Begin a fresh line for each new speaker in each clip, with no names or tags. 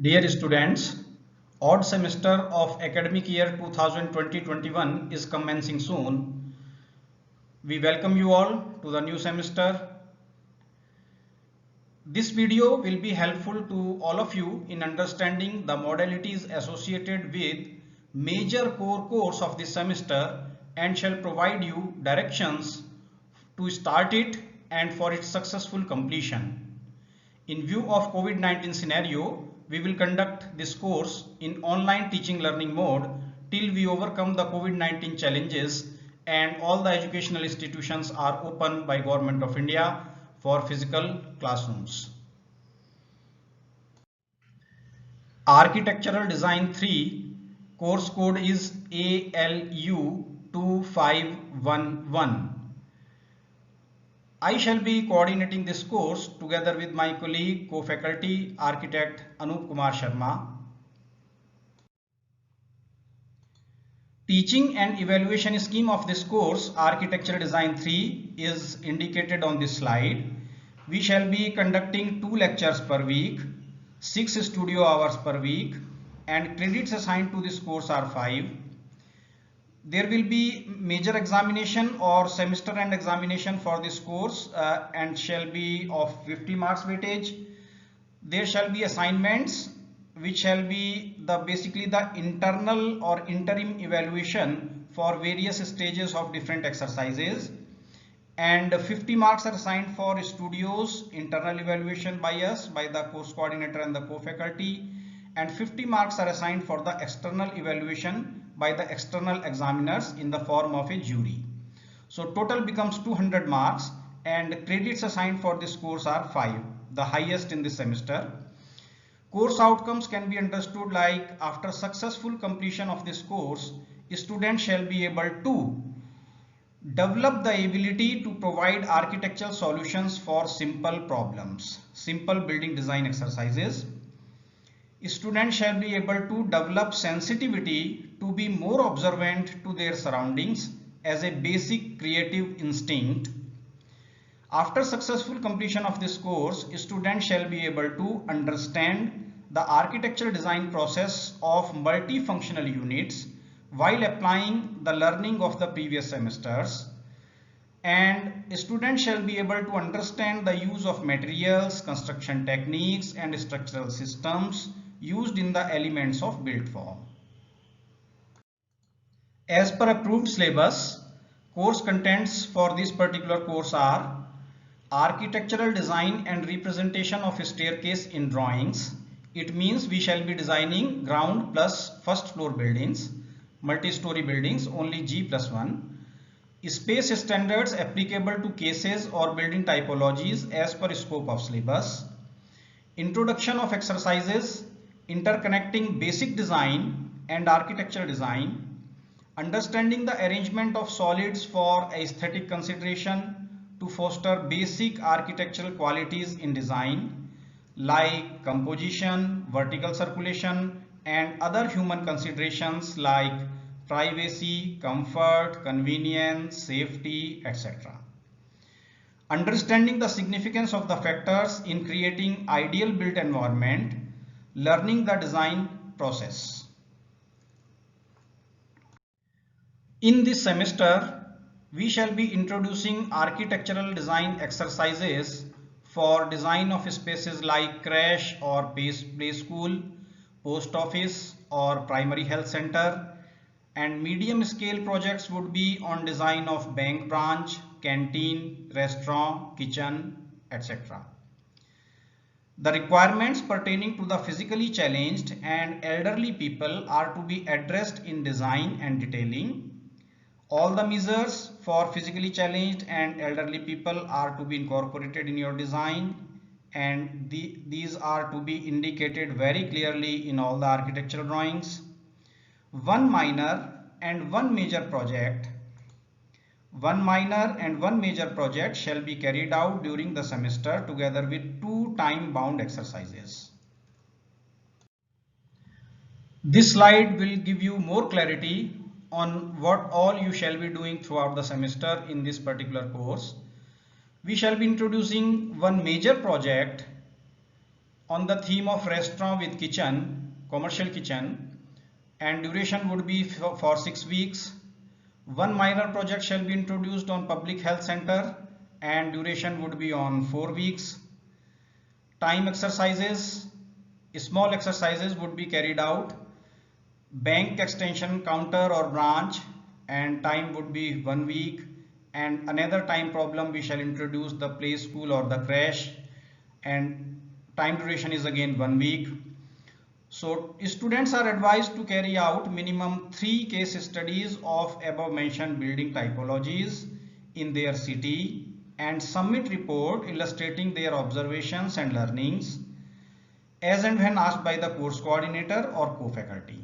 Dear students, odd semester of academic year 2020-21 is commencing soon. We welcome you all to the new semester. This video will be helpful to all of you in understanding the modalities associated with major core course of this semester and shall provide you directions to start it and for its successful completion. In view of COVID-19 scenario, we will conduct this course in online teaching learning mode till we overcome the COVID-19 challenges and all the educational institutions are open by Government of India for physical classrooms. Architectural Design 3 course code is ALU 2511. I shall be coordinating this course together with my colleague, co-faculty, architect Anup Kumar Sharma. Teaching and evaluation scheme of this course, Architectural Design 3, is indicated on this slide. We shall be conducting 2 lectures per week, 6 studio hours per week, and credits assigned to this course are 5. There will be major examination or semester end examination for this course and shall be of 50 marks weightage. There shall be assignments which shall be basically the internal or interim evaluation for various stages of different exercises, and 50 marks are assigned for studios internal evaluation by us, by the course coordinator and the co-faculty, and 50 marks are assigned for the external evaluation by the external examiners in the form of a jury. So total becomes 200 marks and credits assigned for this course are 5, the highest in this semester. Course outcomes can be understood like after successful completion of this course, students shall be able to develop the ability to provide architectural solutions for simple problems, simple building design exercises. Students shall be able to develop sensitivity to be more observant to their surroundings as a basic creative instinct. After successful completion of this course, students shall be able to understand the architectural design process of multifunctional units while applying the learning of the previous semesters. And students shall be able to understand the use of materials, construction techniques, and structural systems used in the elements of built form. As per approved syllabus, course contents for this particular course are architectural design and representation of a staircase in drawings. It means we shall be designing ground plus first floor buildings, multi-story buildings, only G+1. Space standards applicable to cases or building typologies as per scope of syllabus. Introduction of exercises interconnecting basic design and architectural design. Understanding the arrangement of solids for aesthetic consideration to foster basic architectural qualities in design like composition, vertical circulation, and other human considerations like privacy, comfort, convenience, safety, etc. Understanding the significance of the factors in creating ideal built environment, learning the design process. In this semester, we shall be introducing architectural design exercises for design of spaces like crash or play school, post office or primary health center, and medium scale projects would be on design of bank branch, canteen, restaurant, kitchen, etc. The requirements pertaining to the physically challenged and elderly people are to be addressed in design and detailing. All the measures for physically challenged and elderly people are to be incorporated in your design, and these are to be indicated very clearly in all the architectural drawings. One minor and one major project shall be carried out during the semester together with 2 time-bound exercises. This slide will give you more clarity on what all you shall be doing throughout the semester in this particular course. We shall be introducing one major project on the theme of restaurant with kitchen, commercial kitchen, and duration would be for 6 weeks. One minor project shall be introduced on public health center and duration would be on 4 weeks. Time exercises, small exercises would be carried out. Bank extension counter or branch and time would be 1 week, and another time problem we shall introduce the play school or the crash and time duration is again 1 week. So students are advised to carry out minimum 3 case studies of above mentioned building typologies in their city and submit report illustrating their observations and learnings as and when asked by the course coordinator or co-faculty.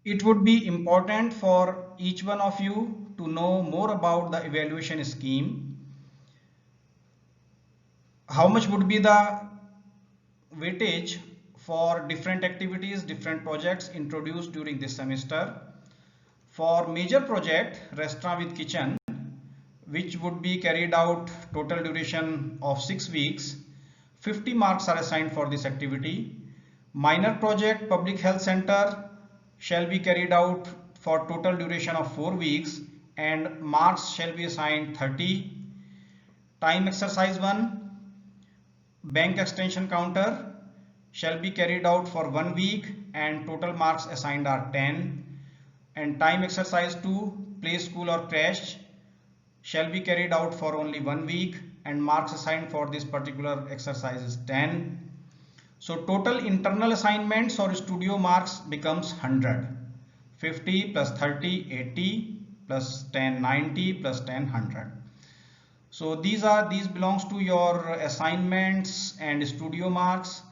It would be important for each one of you to know more about the evaluation scheme. How much would be the weightage for different activities, different projects introduced during this semester? For major project, restaurant with kitchen, which would be carried out total duration of 6 weeks, 50 marks are assigned for this activity. Minor project, public health center, shall be carried out for total duration of 4 weeks and marks shall be assigned 30. Time exercise 1, bank extension counter, shall be carried out for 1 week and total marks assigned are 10. And time exercise 2, play school or crash, shall be carried out for only 1 week and marks assigned for this particular exercise is 10. So total internal assignments or studio marks becomes 100. 50 plus 30, 80 plus 10, 90 plus 10, 100. So these belongs to your assignments and studio marks.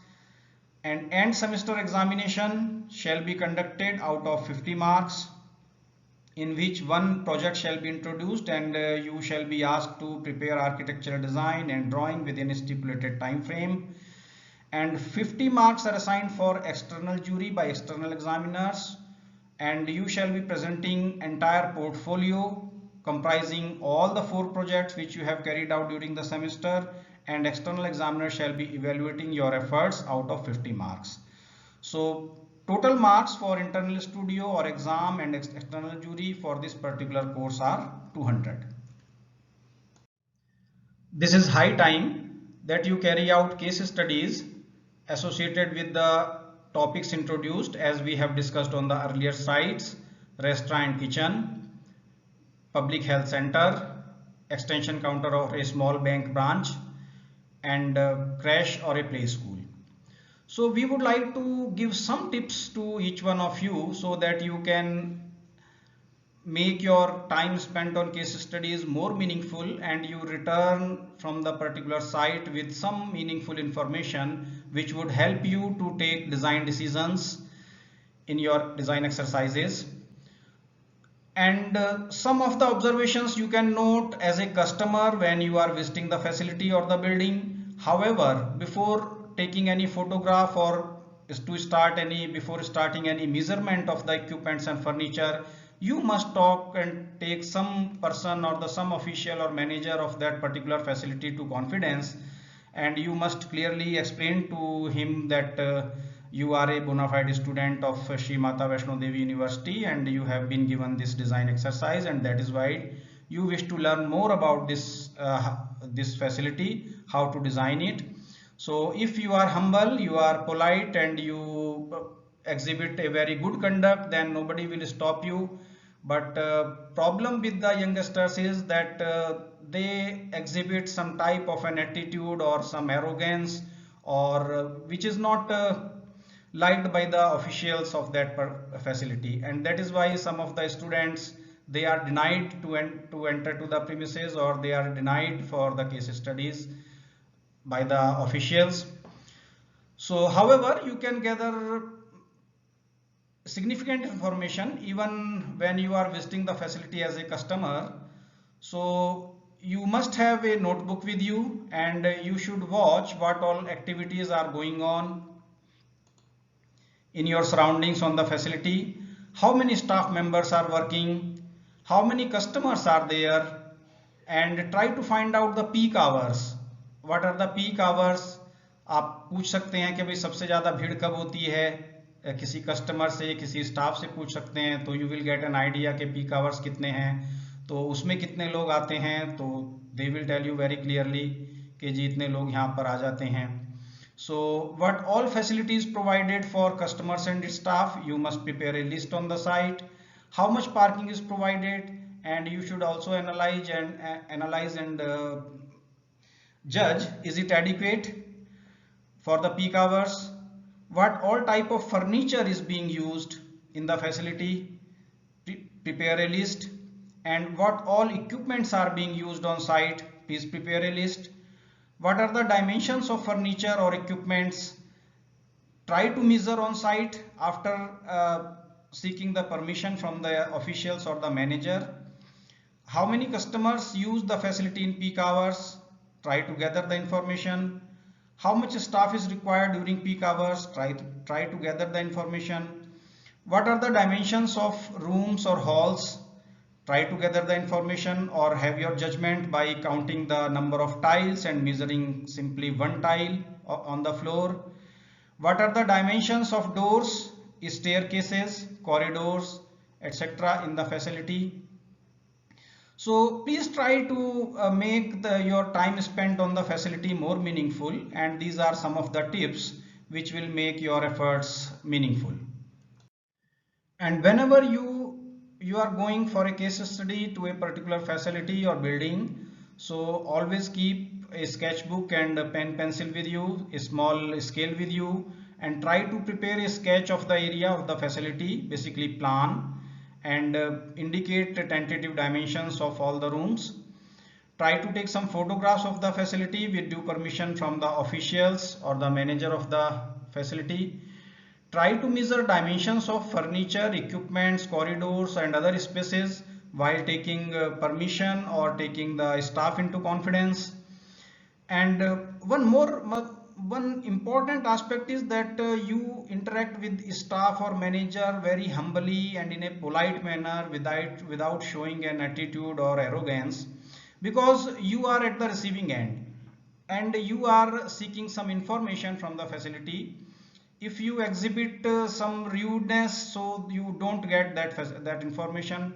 And end semester examination shall be conducted out of 50 marks, in which one project shall be introduced and you shall be asked to prepare architectural design and drawing within a stipulated time frame. And 50 marks are assigned for external jury by external examiners, and you shall be presenting entire portfolio comprising all the 4 projects which you have carried out during the semester, and external examiner shall be evaluating your efforts out of 50 marks. So total marks for internal studio or exam and external jury for this particular course are 200. This is high time that you carry out case studies associated with the topics introduced as we have discussed on the earlier slides: restaurant and kitchen, public health center, extension counter or a small bank branch, and crash or a play school. So we would like to give some tips to each one of you so that you can make your time spent on case studies more meaningful and you return from the particular site with some meaningful information which would help you to take design decisions in your design exercises. And some of the observations you can note as a customer when you are visiting the facility or the building. However, before taking any photograph or before starting any measurement of the equipments and furniture, you must talk and take some person or some official or manager of that particular facility to confidence, and you must clearly explain to him that you are a bona fide student of Shri Mata Vaishno Devi University and you have been given this design exercise, and that is why you wish to learn more about this facility, how to design it. So if you are humble, you are polite and you exhibit a very good conduct, then nobody will stop you. But problem with the youngsters is that they exhibit some type of an attitude or some arrogance or which is not liked by the officials of that facility, and that is why some of the students, they are denied to enter to the premises, or they are denied for the case studies by the officials. So however, you can gather significant information even when you are visiting the facility as a customer. So you must have a notebook with you, and you should watch what all activities are going on in your surroundings on the facility, how many staff members are working, how many customers are there, and try to find out the peak hours what are the peak hours, आप पूछ सकते हैं कि भाई सबसे ज़्यादा भीड़ कब होती है, किसी कस्टमर से किसी स्टाफ से पूछ सकते हैं, तो you will get an idea कि पीक आवर्स कितने हैं, तो उसमें कितने लोग आते हैं, तो they will tell you very clearly कि जी इतने लोग यहाँ पर आ जाते हैं. So what all facilities provided for customers and staff, you must prepare a list on the site. How much parking is provided, and you should also analyze and judge, is it adequate for the peak hours. What all type of furniture is being used in the facility, prepare a list. And what all equipments are being used on site, please prepare a list. What are the dimensions of furniture or equipments, try to measure on site after seeking the permission from the officials or the manager. How many customers use the facility in peak hours, try to gather the information. How much staff is required during peak hours, try to gather the information. What are the dimensions of rooms or halls, try to gather the information or have your judgment by counting the number of tiles and measuring simply one tile on the floor. What are the dimensions of doors, staircases, corridors, etc. in the facility. So please try to make your time spent on the facility more meaningful, and these are some of the tips which will make your efforts meaningful. And whenever you are going for a case study to a particular facility or building, so always keep a sketchbook and a pencil with you, a small scale with you, and try to prepare a sketch of the area of the facility, basically plan, and indicate the tentative dimensions of all the rooms. Try to take some photographs of the facility with due permission from the officials or the manager of the facility. Try to measure dimensions of furniture, equipments, corridors and other spaces while taking permission or taking the staff into confidence. And one important aspect is that you interact with staff or manager very humbly and in a polite manner without showing an attitude or arrogance, because you are at the receiving end and you are seeking some information from the facility. If you exhibit some rudeness, so you don't get that information.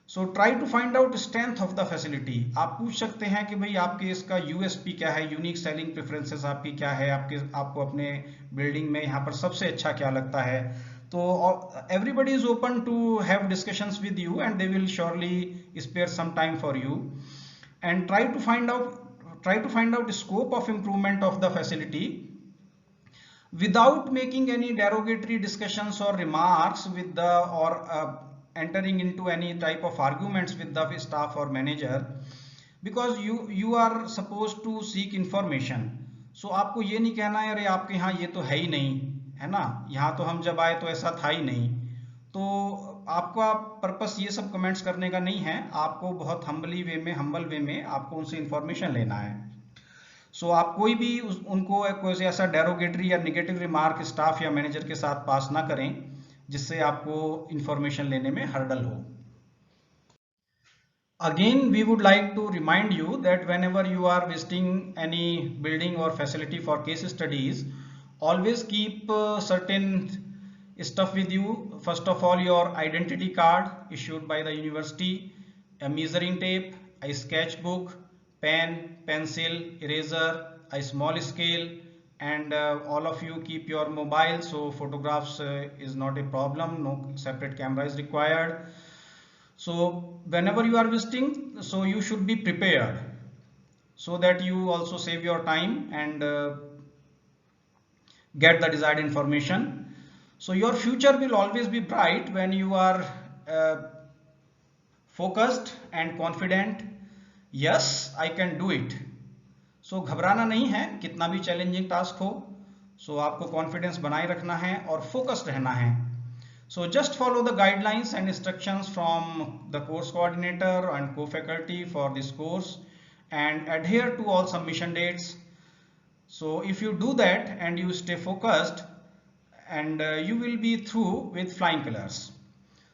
So try to find out strength of the facility. आप पूछ सकते हैं कि भाई आपके इसका USP क्या है, यूनिक सेलिंग प्रेफरेंसेस आपकी क्या है, आपको अपने बिल्डिंग में यहाँ पर सबसे अच्छा क्या लगता है. तो everybody is open to have discussions with you and they will surely spare some time for you. And try to find out the scope of improvement of the facility without making any derogatory discussions or remarks with the entering into any type of arguments with the staff or manager, because you are supposed to seek information. So आपको ये नहीं कहना है अरे आपके यहाँ ये तो है ही नहीं, है ना, यहाँ तो हम जब आए तो ऐसा था ही नहीं. तो आपका पर्पस ये सब कमेंट्स करने का नहीं है, आपको बहुत हम्बल वे में आपको उनसे इंफॉर्मेशन लेना है. सो आप कोई भी उनको कोई ऐसा डेरोगेटरी या नेगेटिव रिमार्क स्टाफ या मैनेजर के साथ पास ना करें जिससे आपको इंफॉर्मेशन लेने में हर्डल हो. Again, we would like to remind you that whenever you are visiting any building or facility for case studies, always keep certain stuff with you. First of all, your identity card issued by the university, a measuring tape, a sketchbook, pen, pencil, eraser, a small scale, and all of you keep your mobile, so photographs is not a problem, no separate camera is required. So whenever you are visiting, so you should be prepared so that you also save your time and get the desired information. So your future will always be bright when you are focused and confident. Yes, I can do it. So घबराना नहीं है, कितना भी challenging task हो. So आपको confidence बनाए रखना है और फोकस्ड रहना है. So just follow the guidelines and instructions from the course coordinator and co-faculty for this course and adhere to all submission dates. So if you do that and you stay focused, and you will be through with flying colors.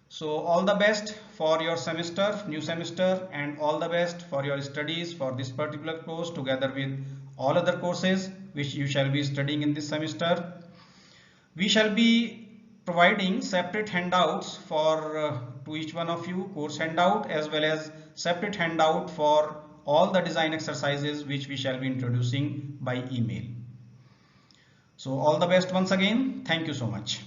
So all the best for your semester, new semester, and all the best for your studies for this particular course together with all other courses which you shall be studying in this semester. We shall be providing separate handouts for to each one of you, course handout as well as separate handout for all the design exercises which we shall be introducing by email. So all the best once again. Thank you so much.